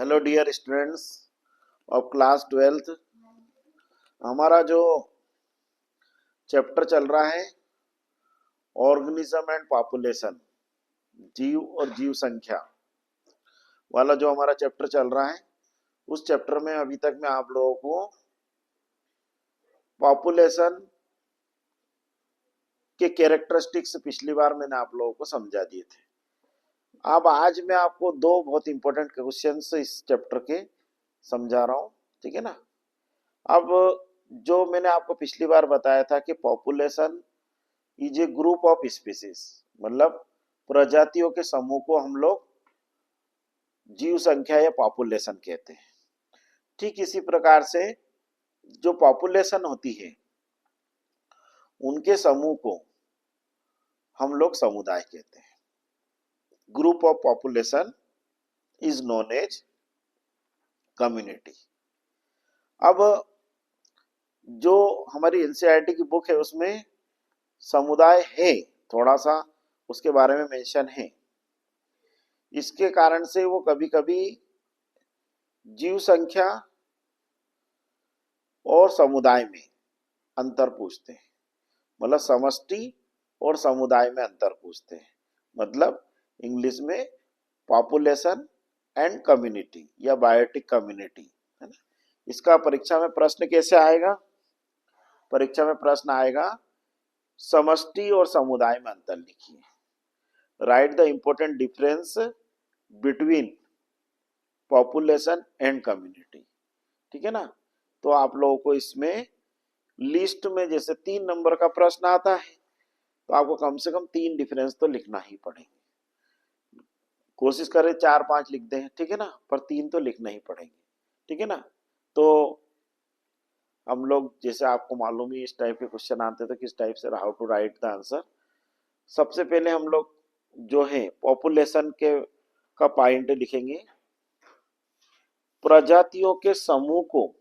Hello dear students of class 12th। हमारा जो chapter चल रहा है ऑर्गेनिज्म एंड पॉपुलेशन, जीव और जीव संख्या वाला जो हमारा चैप्टर चल रहा है, उस चैप्टर में अभी तक मैं आप लोगों को पॉपुलेशन के कैरेक्टरिस्टिक्स पिछली बार मैंने आप लोगों को समझा दिए थे। अब आज मैं आपको दो बहुत इंपॉर्टेंट क्वेश्चंस इस चैप्टर के समझा रहा हूँ, ठीक है ना। अब जो मैंने आपको पिछली बार बताया था कि population is a group of species, मतलब प्रजातियों के समूह को हम लोग जीव संख्या या पॉपुलेशन कहते हैं। ठीक इसी प्रकार से जो पॉपुलेशन होती है उनके समूह को हम लोग समुदाय कहते हैं। Group of population is known as community. अब जो हमारी एनसीईआरटी की बुक है उसमें समुदाय है, थोड़ा सा उसके बारे में मेंशन है। इसके कारण से वो कभी कभी जीव संख्या और समुदाय में अंतर पूछते हैं, मतलब समष्टि और समुदाय में अंतर पूछते हैं, मतलब इंग्लिश में पॉपुलेशन एंड कम्युनिटी या बायोटिक कम्युनिटी, है ना। इसका परीक्षा में प्रश्न कैसे आएगा? परीक्षा में प्रश्न आएगा समष्टि और समुदाय में अंतर लिखिए, right the important difference between population and community, ठीक है ना। तो आप लोगों को इसमें लिस्ट में जैसे 3 नंबर का प्रश्न आता है तो आपको कम से कम 3 डिफरेंस तो लिखना ही पड़ेंगे। कोशिश करें 4-5 लिख दें, ठीक है ना, पर 3 तो लिखना ही पड़ेंगे, ठीक है ना। तो हम लोग जैसे आपको मालूम ही इस टाइप के क्वेश्चन आते थे किस टाइप से how to write the answer. सबसे पहले हम लोग जो है पॉपुलेशन के का पॉइंट लिखेंगे, प्रजातियों के समूह को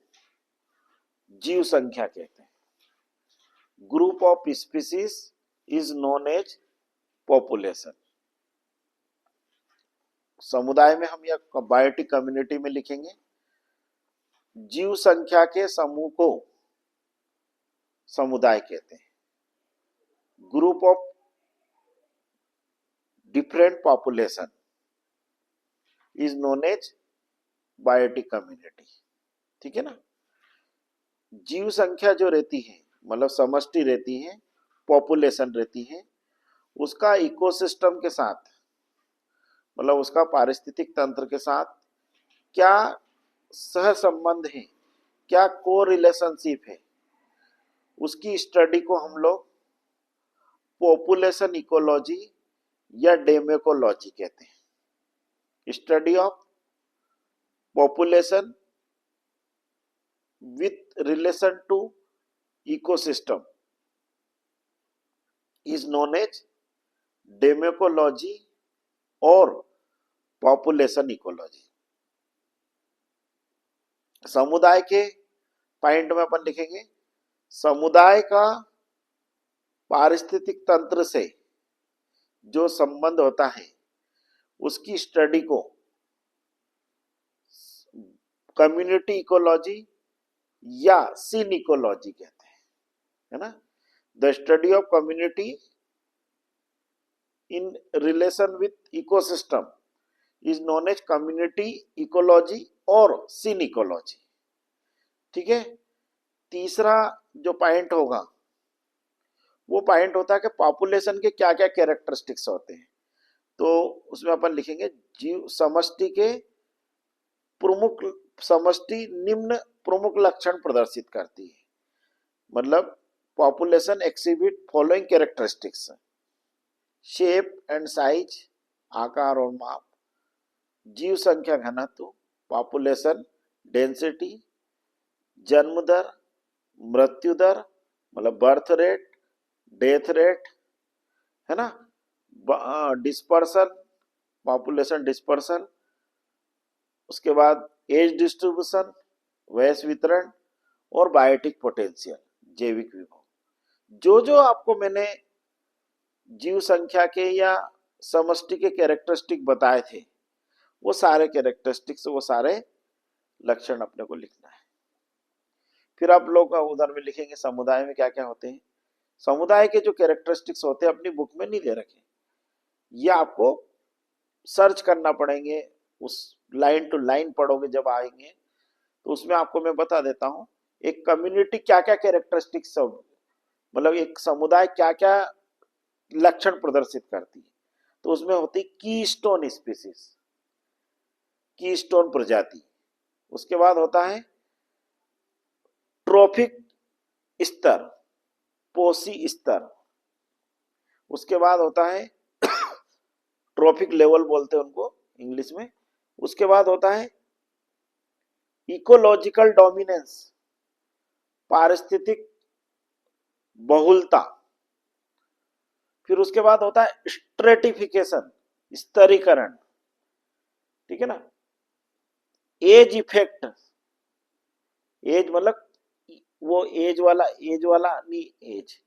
जीव संख्या कहते हैं। Group of species is known as population. समुदाय में हम या बायोटिक कम्युनिटी में लिखेंगे जीव संख्या के समूह को समुदाय कहते हैं। Group of different population is known as biotic community, ठीक है ना। जीव संख्या जो रहती है मतलब समष्टि रहती है, पॉपुलेशन रहती है, उसका इकोसिस्टम के साथ मतलब उसका पारिस्थितिक तंत्र के साथ क्या सह संबंध है, क्या को रिलेशनशिप है, उसकी स्टडी को हम लोग पॉपुलेशन इकोलॉजी या डेमेकोलॉजी कहते हैं। Study of population with relation to ecosystem is known as demecology और पॉपुलेशन इकोलॉजी। समुदाय के पॉइंट में अपन लिखेंगे समुदाय का पारिस्थितिक तंत्र से जो संबंध होता है उसकी स्टडी को कम्युनिटी इकोलॉजी या सीन इकोलॉजी कहते हैं, है ना। The study of community in relation with ecosystem is known as community ecology और सीन इकोलॉजी, ठीक है। तीसरा जो पॉइंट होगा वो पॉइंट होता है कि पॉपुलेशन के क्या क्या कैरेक्टरिस्टिक्स होते हैं। तो उसमें अपन लिखेंगे जीव समष्टि के प्रमुख समष्टि निम्न प्रमुख लक्षण प्रदर्शित करती है, मतलब population exhibit following characteristics: shape and size, आकार और माप, जीव संख्या घनत्व, पॉपुलेशन डेंसिटी, जन्म दर, मृत्यु दर मतलब बर्थ रेट, डेथ रेट, है ना, डिस्पर्सन, पॉपुलेशन डिस्पर्सन, उसके बाद एज डिस्ट्रीब्यूशन, वयस वितरण और बायोटिक पोटेंशियल, जैविक विभव। जो जो आपको मैंने जीव संख्या के या समष्टि के कैरेक्टरिस्टिक बताए थे वो सारे कैरेक्टरिस्टिक्स, वो सारे लक्षण अपने को लिखना है। फिर आप लोग उधर में लिखेंगे समुदाय में क्या क्या होते हैं। समुदाय के जो कैरेक्टरिस्टिक्स होते हैं अपनी बुक में नहीं दे रखे, ये आपको सर्च करना पड़ेंगे, उस लाइन टू लाइन पढ़ोगे जब आएंगे तो उसमें आपको मैं बता देता हूं एक कम्युनिटी क्या क्या कैरेक्टरिस्टिक्स, मतलब एक समुदाय क्या क्या लक्षण प्रदर्शित करती है। तो उसमें होती कीस्टोन स्पीसीज, कीस्टोन प्रजाति। उसके बाद होता है ट्रॉफिक स्तर, पोसी स्तर। उसके बाद होता है ट्रॉफिक लेवल बोलते हैं उनको इंग्लिश में। उसके बाद होता है इकोलॉजिकल डोमिनेंस, पारिस्थितिक बहुलता। फिर उसके बाद होता है स्ट्रेटिफिकेशन, स्तरीकरण, ठीक है ना। एज इफेक्ट, एज मतलब वो एज वाला नहीं, एज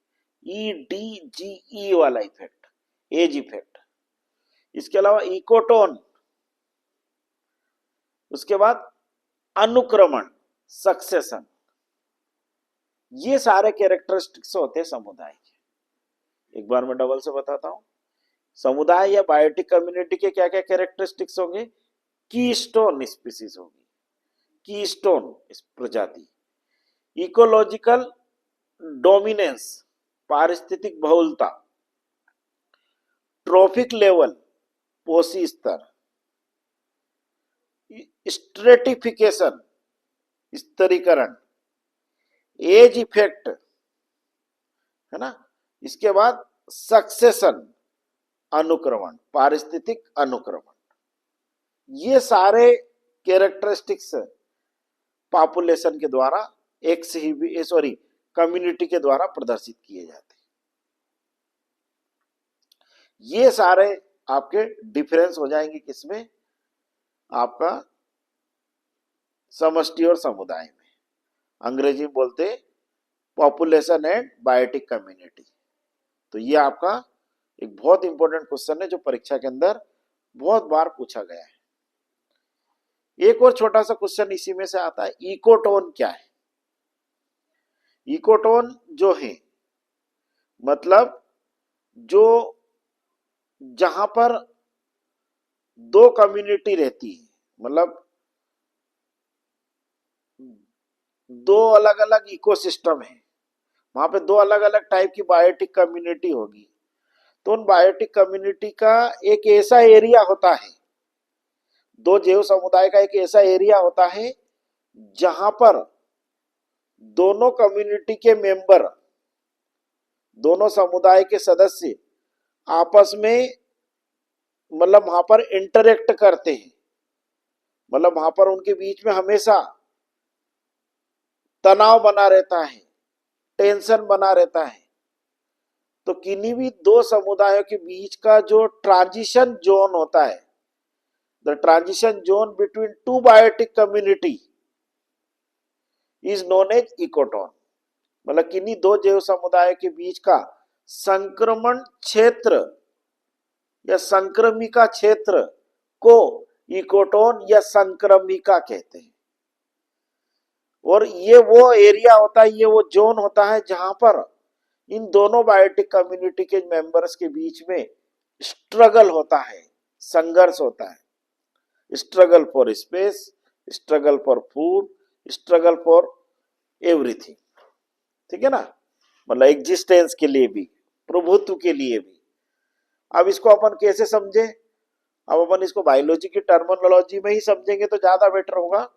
EDGE वाला इफेक्ट, एज इफेक्ट। इसके अलावा इकोटोन। उसके बाद अनुक्रमण, सक्सेशन। ये सारे कैरेक्टरिस्टिक्स होते हैं समुदाय के। एक बार मैं डबल से बताता हूं। समुदाय या बायोटिक कम्युनिटी के क्या क्या कैरेक्टरिस्टिक्स होंगे। कीस्टोन स्पीसीज होगी, कीस्टोन प्रजाति। इकोलॉजिकल डोमिनेंस, पारिस्थितिक बहुलता। ट्रॉफिक लेवल, पोसी स्तर। स्ट्रेटिफिकेशन, स्तरीकरण। एज इफेक्ट, है ना। इसके बाद सक्सेशन, अनुक्रमण, पारिस्थितिक अनुक्रमण। ये सारे कैरेक्टरिस्टिक्स पॉपुलेशन के द्वारा कम्युनिटी के द्वारा प्रदर्शित किए जाते हैं। ये सारे आपके डिफरेंस हो जाएंगे किसमें, आपका समष्टि और समुदाय में। अंग्रेजी में बोलते पॉपुलेशन एंड बायोटिक कम्युनिटी। तो ये आपका एक बहुत इंपॉर्टेंट क्वेश्चन है जो परीक्षा के अंदर बहुत बार पूछा गया है। एक और छोटा सा क्वेश्चन इसी में से आता है, इकोटोन क्या है। इकोटोन जो है मतलब जो जहां पर दो कम्युनिटी रहती है, मतलब दो अलग अलग इकोसिस्टम है, वहां पे दो अलग अलग टाइप की बायोटिक कम्युनिटी होगी। तो उन बायोटिक कम्युनिटी का एक ऐसा एरिया होता है, दो जैव समुदाय का एक ऐसा एरिया होता है जहां पर दोनों कम्युनिटी के मेंबर, दोनों समुदाय के सदस्य आपस में मतलब वहां पर इंटरेक्ट करते हैं, मतलब वहां पर उनके बीच में हमेशा तनाव बना रहता है, टेंशन बना रहता है। तो किन्हीं भी दो समुदायों के बीच का जो ट्रांजिशन जोन होता है, the transition zone between two biotic community is known as ecotone. मतलब किन्हीं दो जैव समुदायों के बीच का संक्रमण क्षेत्र या संक्रमिका क्षेत्र को इकोटोन या संक्रमिका कहते हैं। और ये वो एरिया होता है, ये वो जोन होता है जहां पर इन दोनों बायोटिक कम्युनिटी के मेंबर्स के बीच में स्ट्रगल होता है, संघर्ष होता है। Struggle for space, struggle for food, struggle for everything, ठीक है ना। मतलब एग्जिस्टेंस के लिए भी, प्रभुत्व के लिए भी। अब इसको अपन कैसे समझे, अब अपन इसको बायोलॉजी की टर्मिनोलॉजी में ही समझेंगे तो ज्यादा बेटर होगा।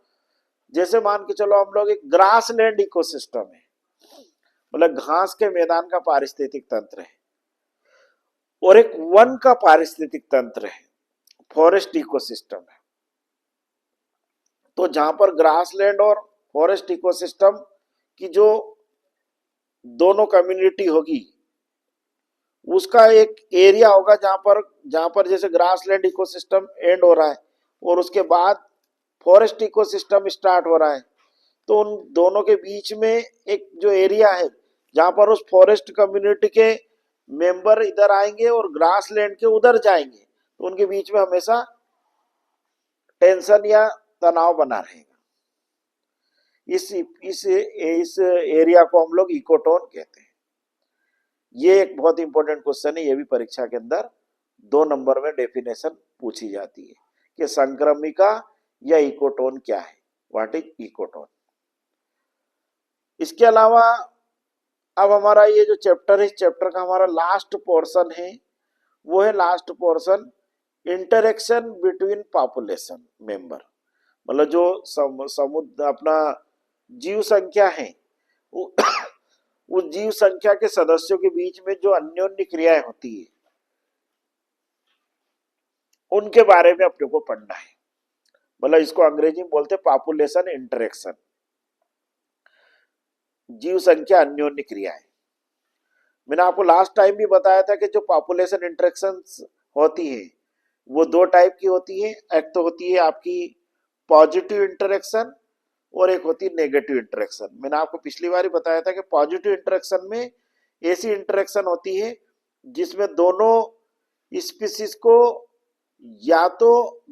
जैसे मान के चलो हम लोग एक ग्रासलैंड इकोसिस्टम है, मतलब घास के मैदान का पारिस्थितिक तंत्र है, और एक वन का पारिस्थितिक तंत्र है, फॉरेस्ट इकोसिस्टम है। तो जहां पर ग्रासलैंड और फॉरेस्ट इकोसिस्टम की जो दोनों कम्युनिटी होगी उसका एक एरिया होगा जहां पर जैसे ग्रासलैंड इकोसिस्टम एंड हो रहा है और उसके बाद फॉरेस्ट इकोसिस्टम स्टार्ट हो रहा है। तो उन दोनों के बीच में एक जो एरिया है जहां पर उस फॉरेस्ट कम्युनिटी के मेंबर इधर आएंगे और ग्रासलैंड के उधर जाएंगे, तो उनके बीच में हमेशा टेंशन या तनाव बना रहेगा। इस एरिया को हम लोग इकोटोन कहते हैं। ये एक बहुत इंपॉर्टेंट क्वेश्चन है, ये भी परीक्षा के अंदर 2 नंबर में डेफिनेशन पूछी जाती है कि संक्रमिका या इकोटोन क्या है, व्हाट इज इकोटोन। इसके अलावा अब हमारा ये जो चैप्टर है, इस चैप्टर का हमारा लास्ट पोर्शन है, वो है last portion interaction between population member. मतलब जो समुद्र अपना जीव संख्या है, उस जीव संख्या के सदस्यों के बीच में जो अन्योन्य क्रियाएं होती है उनके बारे में अपने को पढ़ना है। मतलब इसको अंग्रेजी में बोलते हैं पॉपुलेशन इंटरेक्शन, जीव संख्या अन्योन्य क्रियाएं। मैंने आपको लास्ट टाइम भी बताया था कि जो पॉपुलेशन इंटरेक्शन होती है वो 2 टाइप की होती है। एक तो होती है आपकी पॉजिटिव इंटरेक्शन और एक होती है नेगेटिव इंटरेक्शन। मैंने आपको पिछली बार ही बताया था कि पॉजिटिव इंटरेक्शन में ऐसी इंटरेक्शन होती है जिसमें दोनों स्पीसीज को या तो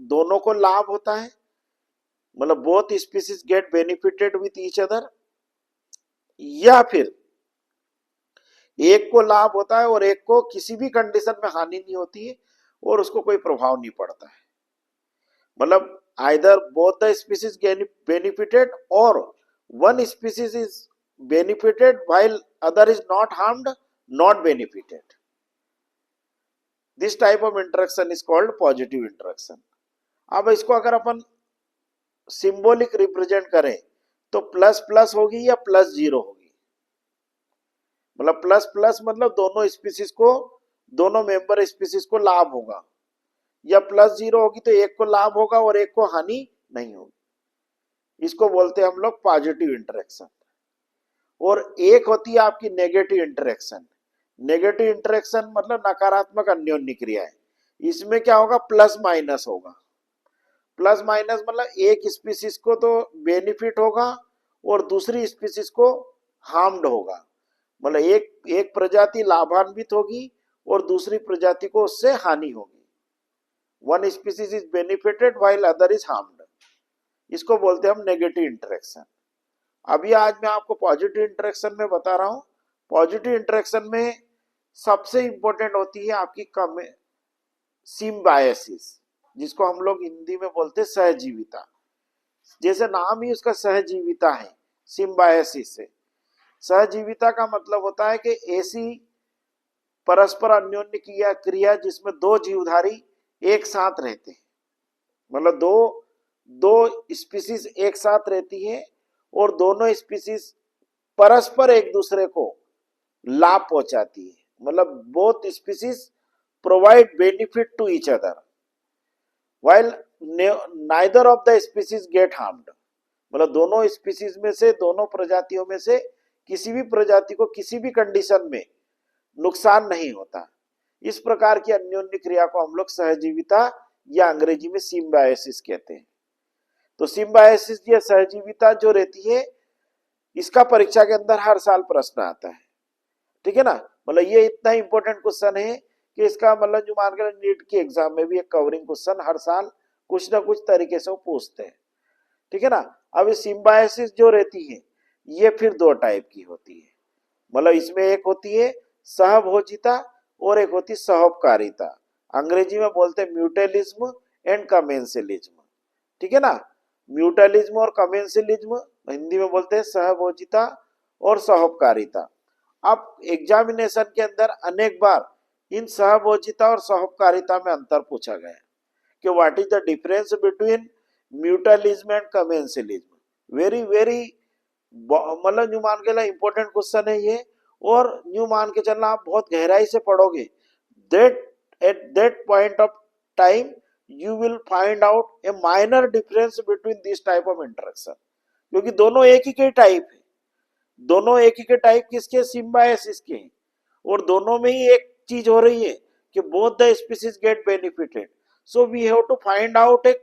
दोनों को लाभ होता है, मतलब both species get benefited with each other, या फिर एक को लाभ होता है और एक को किसी भी कंडीशन में हानि नहीं होती है और उसको कोई प्रभाव नहीं पड़ता है। मतलब either both the species get benefited or one species is benefited while other is not harmed, not benefited. This type of interaction is called positive interaction. अब इसको अगर अपन सिंबॉलिक रिप्रेजेंट करें तो प्लस प्लस होगी या प्लस जीरो होगी। मतलब plus plus मतलब दोनों स्पीसीज को, दोनों मेंबर स्पीसीज को लाभ होगा, या प्लस जीरो होगी तो एक को लाभ होगा और एक को हानि नहीं होगी। इसको बोलते हैं हम लोग पॉजिटिव इंटरेक्शन। और एक होती है आपकी नेगेटिव इंटरेक्शन। नेगेटिव इंटरेक्शन मतलब नकारात्मक अन्योन्य क्रिया है। इसमें क्या होगा, प्लस माइनस होगा। प्लस माइनस मतलब एक स्पीसीज को तो बेनिफिट होगा और दूसरी स्पीसीज को हार्म्ड होगा। मतलब एक प्रजाति लाभान्वित होगी और दूसरी प्रजाति को उससे हानि होगी। One species is benefited while other is harmed. इसको बोलते हैं हम नेगेटिव इंटरेक्शन। अभी आज मैं आपको पॉजिटिव इंटरेक्शन में बता रहा हूं। पॉजिटिव इंटरेक्शन में सबसे इंपॉर्टेंट होती है आपकी सिम्बायोसिस, जिसको हम लोग हिंदी में बोलते हैं सहजीविता। जैसे नाम ही उसका सहजीविता है, सिम्बायोसिस से। सहजीविता का मतलब होता है कि ऐसी परस्पर अन्योन्य क्रिया जिसमें 2 जीवधारी एक साथ रहते हैं। मतलब दो स्पीसीज एक साथ रहती है और दोनों स्पीसीज परस्पर एक दूसरे को लाभ पहुंचाती है। मतलब both species provide benefit to each other while neither of the species get harmed. मतलब दोनों स्पीसीज में से, दोनों प्रजातियों में से किसी भी प्रजाति को किसी भी कंडीशन में नुकसान नहीं होता। इस प्रकार की अन्योन्य क्रिया को हम लोग सहजीविता या अंग्रेजी में सिम्बायोसिस कहते हैं। तो सिम्बायोसिस या सहजीविता जो रहती है, इसका परीक्षा के अंदर हर साल प्रश्न आता है। ठीक है ना। मतलब ये इतना इंपॉर्टेंट क्वेश्चन है कि इसका मतलब जो मान कर नीट के एग्जाम में भी एक कवरिंग क्वेश्चन हर साल कुछ ना कुछ तरीके से वो पूछते हैं। ठीक है ना। अब सिम्बायोसिस जो रहती है ये फिर 2 टाइप की होती है। मतलब इसमें एक होती है सहभोजिता और एक होती सहोपकारिता। अंग्रेजी में बोलते हैं म्यूटेलिज्म एंड कमेंसलिज्म। ठीक है ना। म्यूटेलिज्म और कमेंसलिज्म हिंदी में बोलते हैं सहभोजिता और सहोपकारिता। अब एग्जामिनेशन के अंदर अनेक बार इन सहभोजिता और सहोपकारिता में अंतर पूछा गया कि what is the difference between mutualism and commensalism. Very मतलब न्यू मान के इंपॉर्टेंट क्वेश्चन है ये, और न्यू मान के चलना आप बहुत गहराई से पढ़ोगे that at that point of time you will find out a minor difference between this type of interaction। क्योंकि दोनों एक ही के टाइप है, दोनों एक ही के टाइप किसके, सिम्बायोसिस के हैं, और दोनों में ही एक चीज हो रही है कि both the species get benefited। so we have to find out a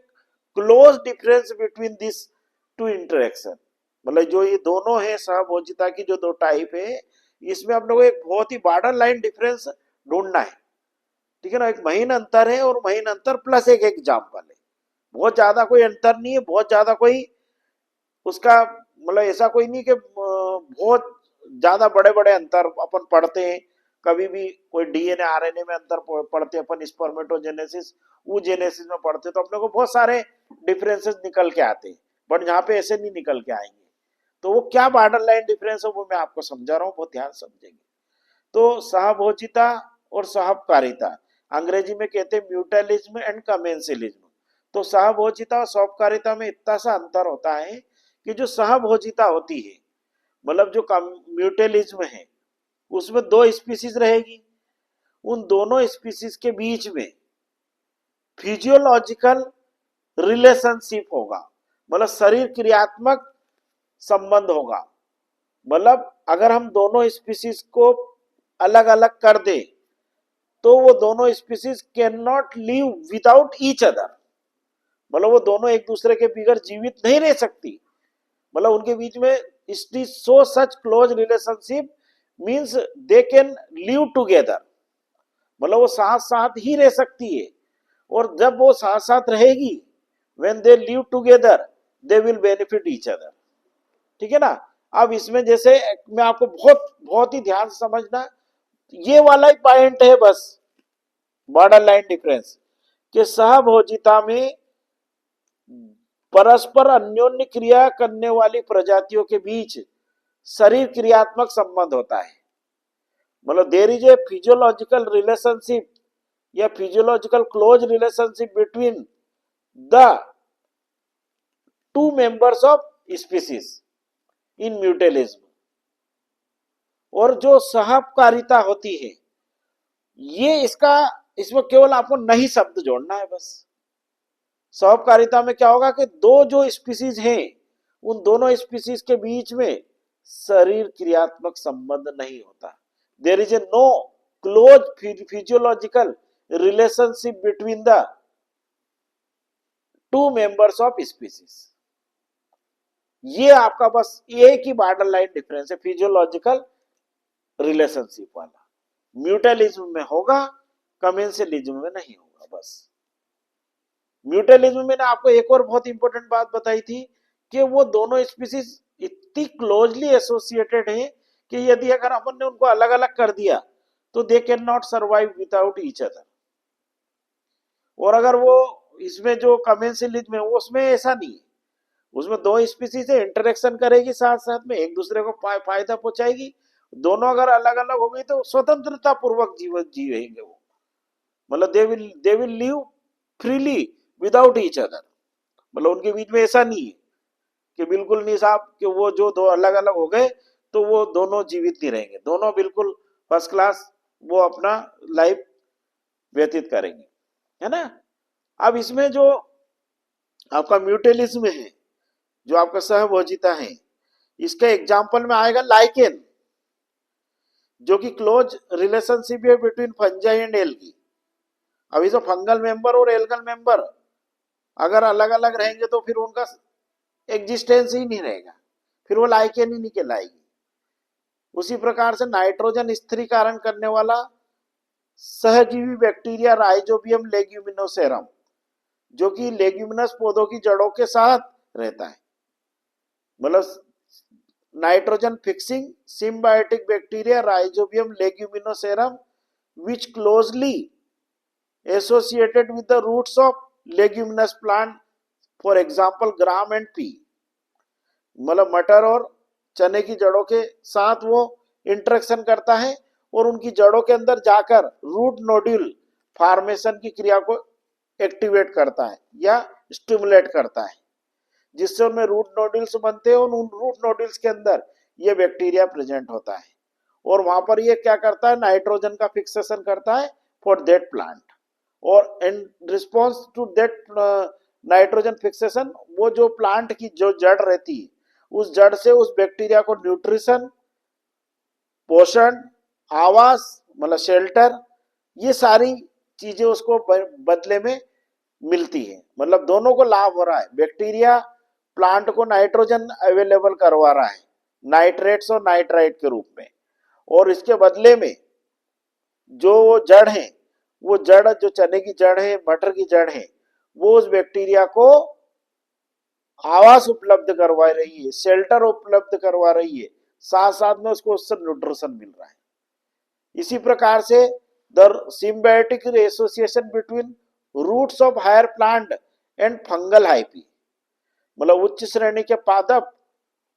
close difference between these two interaction। मतलब जो ये दोनों है सहभोजिता की जो 2 टाइप है, इसमें अपने को एक बहुत ही बॉर्डर लाइन डिफरेंस ढूंढना है। ठीक है ना। एक महीन अंतर है और महीन अंतर प्लस एक एग्जाम्पल है। बहुत ज्यादा कोई अंतर नहीं है, बहुत ज्यादा कोई उसका मतलब ऐसा कोई नहीं कि बहुत ज्यादा बड़े बड़े अंतर अपन पढ़ते हैं। कभी भी कोई डीएनए आरएनए में अंतर पढ़ते हैं अपन, स्पर्मेटोजेनेसिस oogenesis में पढ़ते हैं, तो अपने को बहुत सारे डिफरेंसेस निकल के आते हैं, बट यहाँ पे ऐसे नहीं निकल के आएंगे। तो वो क्या बॉर्डर लाइन डिफरेंस है वो मैं आपको समझा रहा हूँ, बहुत ध्यान समझेंगे। तो सहभोजिता और सहकारिता, अंग्रेजी में कहते हैं म्यूटलिज्म एंड कमेंसिलिज्म। तो सहभोजिता और सहकारिता में इतना सा अंतर होता है कि जो सहभोजिता होती है, मतलब जो म्यूटलिज्म है, उसमें दो स्पीसीज रहेगी, उन दोनों स्पीसीज के बीच में फिजियोलॉजिकल रिलेशनशिप होगा, मतलब शरीर क्रियात्मक संबंध होगा। मतलब अगर हम दोनों स्पीसीज को अलग अलग कर दे तो वो दोनों species can not live without each other, मतलब वो दोनों एक दूसरे के बगैर जीवित नहीं रह सकती। मतलब उनके बीच में it so such close relationship means they can live together, मतलब वो साथ साथ ही रह सकती है। और जब वो साथ साथ रहेगी, when they live together they will benefit each other. ठीक है ना। अब इसमें जैसे मैं आपको बहुत बहुत ही ध्यान से समझना, ये वाला ही पॉइंट है बस, बॉर्डर लाइन डिफरेंस, कि सहभोजिता में परस्पर अन्योन्य क्रिया करने वाली प्रजातियों के बीच शरीर क्रियात्मक संबंध होता है। मतलब there is a physiological relationship या physiological close relationship between the two members of species in mutualism. और जो सहकारिता होती है, ये इसमें केवल आपको नहीं शब्द जोड़ना है बस। सहकारिता में क्या होगा कि दो जो स्पीसीज हैं, उन दोनों स्पीसीज के बीच में शरीर क्रियात्मक संबंध नहीं होता। There is a no close physiological relationship between the two members of species. ये आपका बस एक ही बॉर्डर लाइन डिफरेंस है, फिजियोलॉजिकल रिलेशनशिप वाला। म्यूटलिज्म में होगा, कमेंसिलिज्म में नहीं होगा बस। म्यूटलिज्म में ना आपको एक और बहुत इंपॉर्टेंट बात बताई थी कि वो दोनों स्पीसीज इतनी क्लोजली एसोसिएटेड हैं कि यदि अगर अपन ने उनको अलग अलग कर दिया तो they can not survive without each other. और अगर वो इसमें जो कमेंसिलिज्म है वो उसमें ऐसा नहीं है, उसमें दो स्पीसीज से इंटरेक्शन करेगी, साथ साथ में एक दूसरे को फायदा पहुंचाएगी। दोनों अगर अलग अलग हो गई तो स्वतंत्रता पूर्वक जीवन जीवेंगे वो, मतलब they will live freely without each other. मतलब उनके बीच में ऐसा नहीं है कि बिल्कुल नहीं साहब कि वो जो दो अलग अलग हो गए तो वो दोनों जीवित नहीं रहेंगे, दोनों बिल्कुल फर्स्ट क्लास वो अपना लाइफ व्यतीत करेंगे, है ना। अब इसमें जो आपका म्यूटेलिज्म है, जो आपका सहभोजिता है, इसका एग्जाम्पल में आएगा लाइकेन, जो कि क्लोज रिलेशनशिप है बिटवीन फंजाई एंड एल्गी। अभी तो फंगल मेंबर और एल्गल मेंबर अगर अलग अलग रहेंगे तो फिर उनका एग्जिस्टेंस ही नहीं रहेगा, फिर वो लाइकेन ही नहीं कहलाएगी। उसी प्रकार से नाइट्रोजन स्थिरीकरण करने वाला सहजीवी बैक्टीरिया राइजोबियम लेग्यूमिनोसेरम, जो कि लेग्यूमिनस पौधों की जड़ों के साथ रहता है, मतलब nitrogen fixing symbiotic bacteria rhizobium leguminosarum which closely associated with the roots of leguminous plant, for example gram and pea। मतलब मटर और चने की जड़ों के साथ वो इंटरेक्शन करता है और उनकी जड़ों के अंदर जाकर रूट नोड्यूल फॉर्मेशन की क्रिया को एक्टिवेट करता है या स्टिमुलेट करता है, जिससे उनमें रूट नोड्यूल्स बनते हैं और उन रूट नोड्यूल्स के अंदर ये बैक्टीरिया प्रेजेंट होता है और वहां पर ये क्या करता है, नाइट्रोजन का फिक्सेशन करता है फॉर दैट प्लांट। और in response to that nitrogen fixation, वो जो प्लांट की जो जड़ रहती है उस जड़ से उस बैक्टीरिया को न्यूट्रिशन, पोषण, आवास मतलब शेल्टर, ये सारी चीजें उसको बदले में मिलती है। मतलब दोनों को लाभ हो रहा है, बैक्टीरिया प्लांट को नाइट्रोजन अवेलेबल करवा रहा है नाइट्रेट्स और नाइट्राइट के रूप में, और इसके बदले में जो जड़ है, वो जड़ जो चने की जड़ है, मटर की जड़ है, वो उस बैक्टीरिया को आवास उपलब्ध करवा रही है, शेल्टर उपलब्ध करवा रही है, साथ साथ में उसको उससे न्यूट्रिशन मिल रहा है। इसी प्रकार से the symbiotic association between roots of higher plant and fungal hyphae, मतलब उच्च श्रेणी के पादप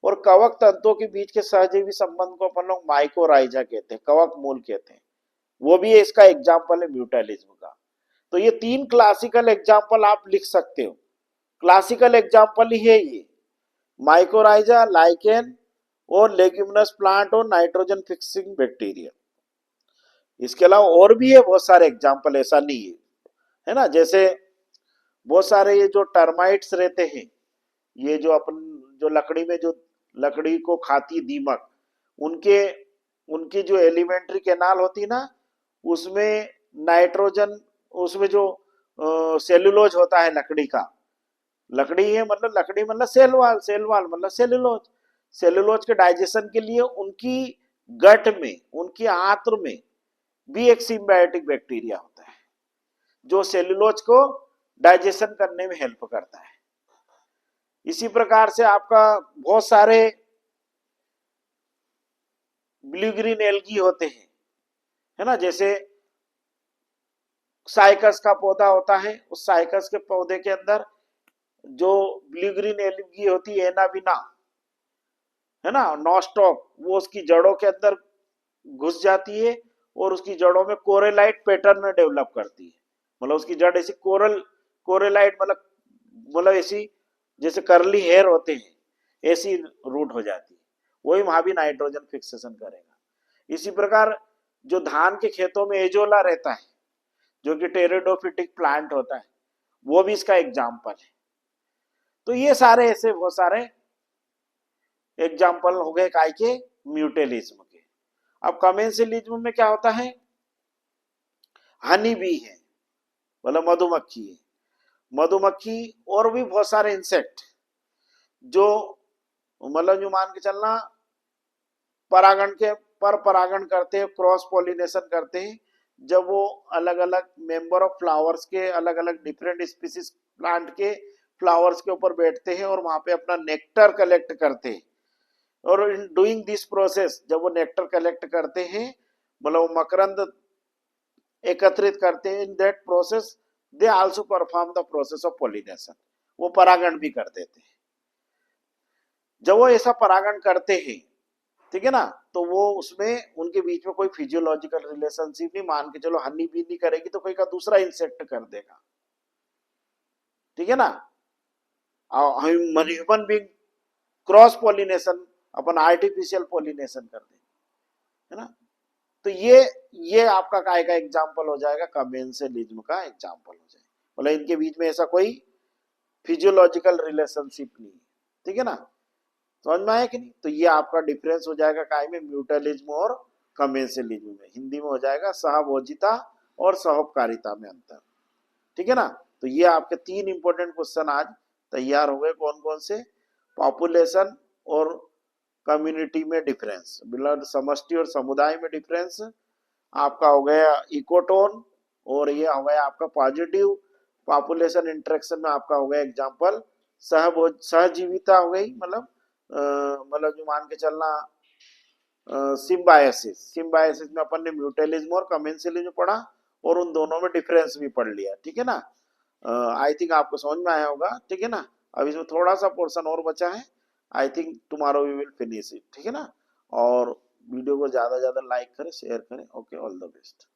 और कवक तंतुओं के बीच के सहजीवी संबंध को अपन लोग माइकोराइजा कहते हैं, कवक मूल कहते हैं। वो भी इसका एग्जाम्पल है म्यूटैलिज्म का। तो ये 3 क्लासिकल एग्जाम्पल आप लिख सकते हो। क्लासिकल एग्जाम्पल ही है ये, माइकोराइजा, लाइकेन और लेग्यूमिनस प्लांट और नाइट्रोजन फिक्सिंग बैक्टीरिया। इसके अलावा और भी है बहुत सारे एग्जाम्पल, ऐसा नहीं है ना। जैसे बहुत सारे ये जो टर्माइट्स रहते हैं, ये जो अपन जो लकड़ी में जो लकड़ी को खाती दीमक, उनके उनकी जो एलिमेंट्री कैनाल होती है ना, उसमें नाइट्रोजन, उसमें जो सेलुलोज होता है लकड़ी का, लकड़ी है मतलब लकड़ी मतलब सेलवाल, सेलवाल मतलब सेलुलोज, सेलुलोज के डाइजेशन के लिए उनकी गट में, उनकी आंत्र में भी एक सिम्बायोटिक बैक्टीरिया होता है जो सेलुलोज को डाइजेशन करने में हेल्प करता है। इसी प्रकार से आपका बहुत सारे ब्लू ग्रीन एल्गी होते हैं, है ना। जैसे साइकस का पौधा होता है, उस साइकस के पौधे के अंदर जो ब्लू ग्रीन एल्गी होती है, एनाबिना, है ना, नॉस्टॉक, वो उसकी जड़ों के अंदर घुस जाती है और उसकी जड़ों में कोरेलाइट पैटर्न डेवलप करती है। मतलब उसकी जड़ ऐसी कोरेलाइट मतलब ऐसी जैसे करली हेयर होते हैं, ऐसी रूट हो जाती है। वही वहां भी नाइट्रोजन फिक्सेशन करेगा। इसी प्रकार जो धान के खेतों में एजोला रहता है, जो कि टेरिडोफिटिक प्लांट होता है, वो भी इसका एग्जाम्पल है। तो ये सारे ऐसे बहुत सारे एग्जाम्पल हो गए काय के, म्यूटेलिज्म के। अब कमेंसिलिज्म में क्या होता है, हनी बी है, मतलब मधुमक्खी है, मधुमक्खी और भी बहुत सारे इंसेक्ट जो मतलब जो मान के चलना परागण के पर परागण करते हैं, क्रॉस पॉलिनेशन करते हैं। जब वो अलग अलग मेंबर ऑफ फ्लावर्स के, अलग अलग डिफरेंट स्पीसीज प्लांट के फ्लावर्स के ऊपर बैठते हैं और वहां पे अपना नेक्टर कलेक्ट करते हैं। और इन डूइंग दिस प्रोसेस, जब वो नेक्टर कलेक्ट करते हैं, मतलब वो मकरंद एकत्रित करते हैं, in that process they also perform the process of pollination, वो परागण भी कर देते हैं। जब वो ऐसा परागण करते हैं, ठीक है ना, तो वो उसमें उनके बीच में कोई फिजियोलॉजिकल रिलेशनशिप नहीं, मान के चलो हनी बी नहीं करेगी तो कोई का दूसरा इंसेक्ट कर देगा, ठीक है ना। ह्यूमन बीइंग क्रॉस पॉलिनेशन, अपन आर्टिफिशियल पॉलिनेशन कर दें, है ना। तो ये आपका काय का एग्जाम्पल हो जाएगा, कमेंसिलिज्म का एग्जाम्पल हो जाएगा। मतलब इनके बीच में ऐसा कोई फिजियोलॉजिकल रिलेशनशिप नहीं है, ठीक है ना। समझ में आया कि नहीं। तो ये आपका डिफरेंस हो जाएगा काय में, म्यूटलिज्म और कमेंसिलिज्म में। हिंदी में हो जाएगा सहभोजिता और सहोपकारिता में अंतर, ठीक है ना। तो ये आपके 3 इंपॉर्टेंट क्वेश्चन आज तैयार हो गए। कौन कौन से, पॉपुलेशन और कम्युनिटी में डिफरेंस, मतलब समष्टि और समुदाय में डिफरेंस, आपका हो गया इकोटोन, और ये हो गया आपका पॉजिटिव पॉपुलेशन इंटरेक्शन में आपका हो गया एग्जांपल सहजीविता हो गई, मतलब जो मान के चलना सिम्बायोसिस, सिम्बायोसिस में अपन ने म्यूटेलिज्म और कमेंसिलिज्म पढ़ा और उन दोनों में डिफरेंस भी पढ़ लिया, ठीक है ना। आई थिंक आपको समझ में आया होगा, ठीक है ना। अब इसमें थोड़ा सा पोर्शन और बचा है, I think tomorrow we will finish it, ठीक है ना। और वीडियो को ज्यादा ज्यादा लाइक करें, शेयर करें। Okay, all the best.